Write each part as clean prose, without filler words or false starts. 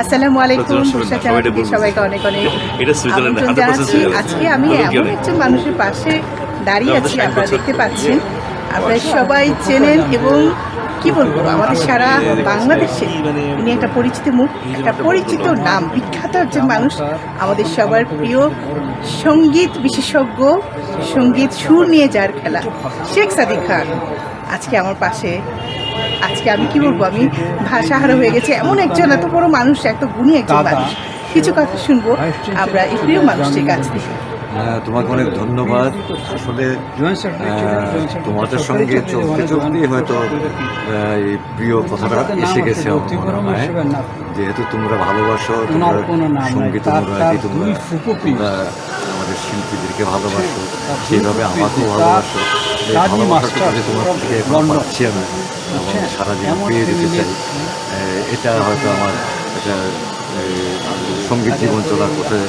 আসসালামু আলাইকুম। সবাইকে অনেক অনেক আমন্ত্রণ জানাচ্ছি। আজকে আমি এমন একজন মানুষের পাশে দাঁড়িয়ে আছি, আপনারা দেখতে পাচ্ছেন। আপনারা সবাই চেনেন এবং কি বলবো, আমাদের সারা বাংলাদেশে উনি একটা পরিচিত মুখ, একটা পরিচিত নাম, বিখ্যাত একজন মানুষ, আমাদের সবার প্রিয় সঙ্গীত বিশেষজ্ঞ, সঙ্গীত সুর নিয়ে যার খেলা, শেখ সাদিক খান আজকে আমার পাশে। আজকে আমি কি বলবো, আমি ভাষাহারা হয়ে গেছি। এমন একজন এত বড় মানুষ, এত গুণী একজন মানুষ। কিছু কথা শুনবো আমরা এই প্রিয় মানুষটির কাছ থেকে। তোমাকে অনেক ধন্যবাদ। আসলে তোমাদের সঙ্গে চলতে চলতেই হয়তো এই প্রিয় কথাটা এসে গেছে আমার মনে হয়, যেহেতু তোমরা ভালোবাসো, তোমরা সঙ্গীত অনুরাগী, তোমরা আমাদের শিল্পীদেরকে ভালোবাসো, সেইভাবে আমাকেও ভালোবাসো। ভালোবাসাটা তোমার থেকে পাচ্ছি আমি এবং সারা জীবন পেয়ে যেতে চাই। এটা হয়তো আমার একটা সঙ্গীত জীবন চলার পথে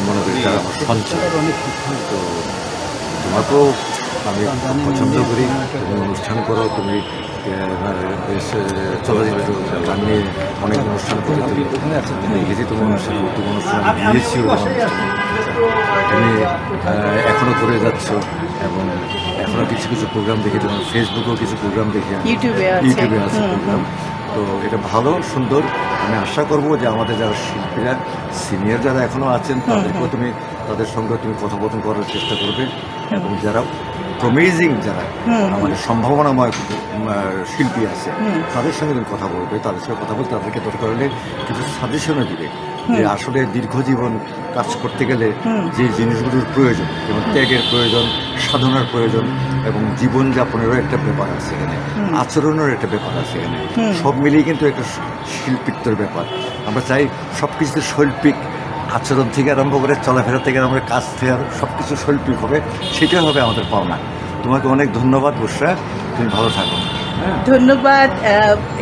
মনে করি এটা আমার সঞ্চয়। তো তোমাকেও আমি পছন্দ করি, তুমি অনুষ্ঠান করো, তুমি বেশ চলচ্চিত্র গান নিয়ে অনেক অনুষ্ঠান করে তুমি দেখেছি, তোমার অনুষ্ঠান দিয়েছিও, তুমি এখনও করে যাচ্ছ এবং এখনও কিছু কিছু প্রোগ্রাম দেখি, তোমার ফেসবুকেও কিছু প্রোগ্রাম দেখি, ইউটিউবে আছে প্রোগ্রাম। তো এটা ভালো, সুন্দর। আমি আশা করব যে আমাদের যারা শিল্পীরা সিনিয়র যারা এখনও আছেন তাদেরকেও তুমি তাদের সঙ্গে তুমি কথোপকথন করার চেষ্টা করবে এবং যারা প্রমিজিং, যারা আমাদের সম্ভাবনাময় শিল্পী আছে তাদের সঙ্গে তুমি কথা বলবে, তাদের সঙ্গে কথা বলতে তাদেরকে দরকার হলে কিছু সাজেশনও দিবে যে আসলে দীর্ঘজীবন কাজ করতে গেলে যে জিনিসগুলোর প্রয়োজন, যেমন ত্যাগের প্রয়োজন, সাধনার প্রয়োজন এবং জীবনযাপনেরও একটা ব্যাপার আছে এখানে, আচরণের একটা ব্যাপার আছে এখানে, সব মিলিয়ে কিন্তু একটা শিল্পিত্বর ব্যাপার। আমরা চাই সব কিছুতে শৈল্পিক আচরণ থেকে আরম্ভ করে চলাফেরা থেকে আরম্ভ করে কাজ থেকে সব কিছু শৈল্পিক হবে, সেটাই হবে আমাদের পাওনা। তোমাকে অনেক ধন্যবাদ বুশরা, তুমি ভালো থাকো। ধন্যবাদ।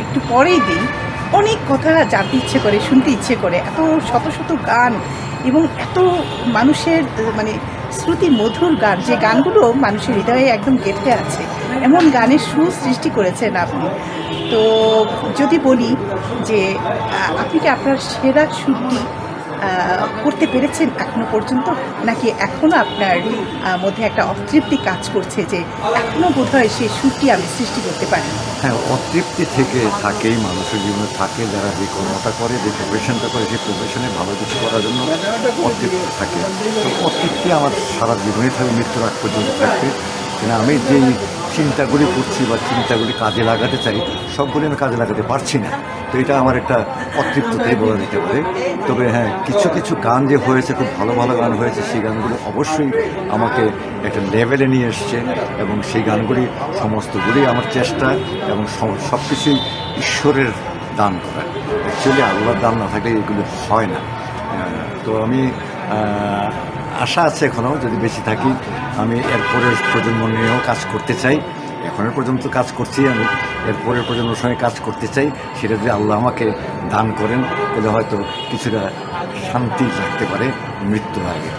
একটু পরেই দিই, অনেক কথা জানতে ইচ্ছে করে, শুনতে ইচ্ছে করে, এত শত শত গান এবং এত মানুষের মানে শ্রুতি মধুর গান, যে গানগুলো মানুষের হৃদয়ে একদম গেঁথে আছে, এমন গানের সুর সৃষ্টি করেছেন আপনি। তো যদি বলি যে আপনি কি আপনার সেরা সুরটি করতে পেরেছেন এখনো পর্যন্ত, নাকি এখনও আপনার মধ্যে একটা অতৃপ্তি কাজ করছে যে এখনও বোধহয় সেই সুরটি আমি সৃষ্টি করতে পারি? হ্যাঁ, অতৃপ্তি থাকেই মানুষের জীবনে থাকে। যারা যে কর্মটা করে, যে প্রফেশনটা করে, সেই প্রফেশনে ভালো কিছু করার জন্য অতৃপ্তি থাকে। তো অতৃপ্তি আমার সারা জীবনেই থাকবে, মৃত্যুর আগ পর্যন্ত থাকবে। কেন আমি যেই চিন্তাগুলি করছি বা চিন্তাগুলি কাজে লাগাতে চাই, সবগুলি আমি কাজে লাগাতে পারছি না। তো এটা আমার একটা অতৃপ্ততাই বলা যেতে পারে। তবে হ্যাঁ, কিছু কিছু গান যে হয়েছে, খুব ভালো ভালো গান হয়েছে, সেই গানগুলো অবশ্যই আমাকে একটা লেভেলে নিয়ে এসছে এবং সেই গানগুলি সমস্তগুলি আমার চেষ্টা এবং সব কিছুই ঈশ্বরের দান করা। অ্যাকচুয়ালি আল্লাহর দান না থাকলে এগুলো হয় না। তো আমি আশা আছে এখনও, যদি বেশি থাকি আমি এরপরের প্রজন্ম নিয়েও কাজ করতে চাই। এখনের পর্যন্ত কাজ করছি, আমি এরপরের প্রজন্মের সঙ্গে কাজ করতে চাই। সেটা যদি আল্লাহ আমাকে দান করেন তাহলে হয়তো কিছুটা শান্তি থাকতে পারে মৃত্যুর আগে।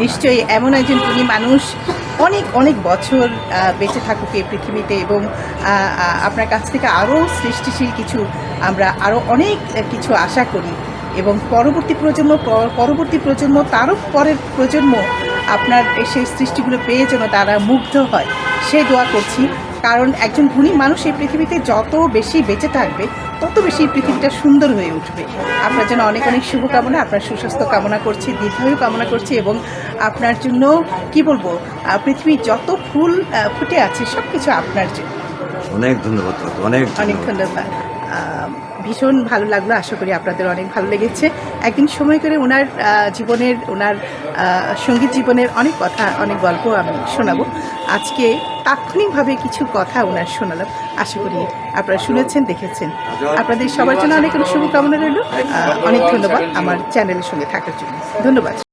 নিশ্চয়ই এমন একজন গুণী মানুষ অনেক অনেক বছর বেঁচে থাকুক এই পৃথিবীতে এবং আপনার কাছ থেকে আরও সৃষ্টিশীল কিছু, আমরা আরও অনেক কিছু আশা করি এবং পরবর্তী প্রজন্ম তারও পরের প্রজন্ম আপনার সেই সৃষ্টিগুলো পেয়ে যেন তারা মুগ্ধ হয়, সেই দোয়া করছি। কারণ একজন গুণী মানুষ এই পৃথিবীতে যত বেশি বেঁচে থাকবে তত বেশি পৃথিবীটা সুন্দর হয়ে উঠবে। আপনার জন্য অনেক অনেক শুভকামনা, আপনার সুস্বাস্থ্য কামনা করছি, দীর্ঘায়ু কামনা করছি এবং আপনার জন্য কি বলবো, পৃথিবীর যত ফুল ফুটে আছে সব কিছু আপনার জন্য। অনেক ধন্যবাদ, অনেক ধন্যবাদ। ভীষণ ভালো লাগলো, আশা করি আপনাদের অনেক ভালো লেগেছে। একদিন সময় করে ওনার জীবনের, ওনার সঙ্গীত জীবনের অনেক কথা, অনেক গল্প আমি শোনাবো। আজকে তাৎক্ষণিকভাবে কিছু কথা ওনার শোনালাম, আশা করি আপনারা শুনেছেন, দেখেছেন। আপনাদের সবার জন্য অনেক অনেক শুভকামনা রইল। অনেক ধন্যবাদ আমার চ্যানেলের সঙ্গে থাকার জন্য। ধন্যবাদ।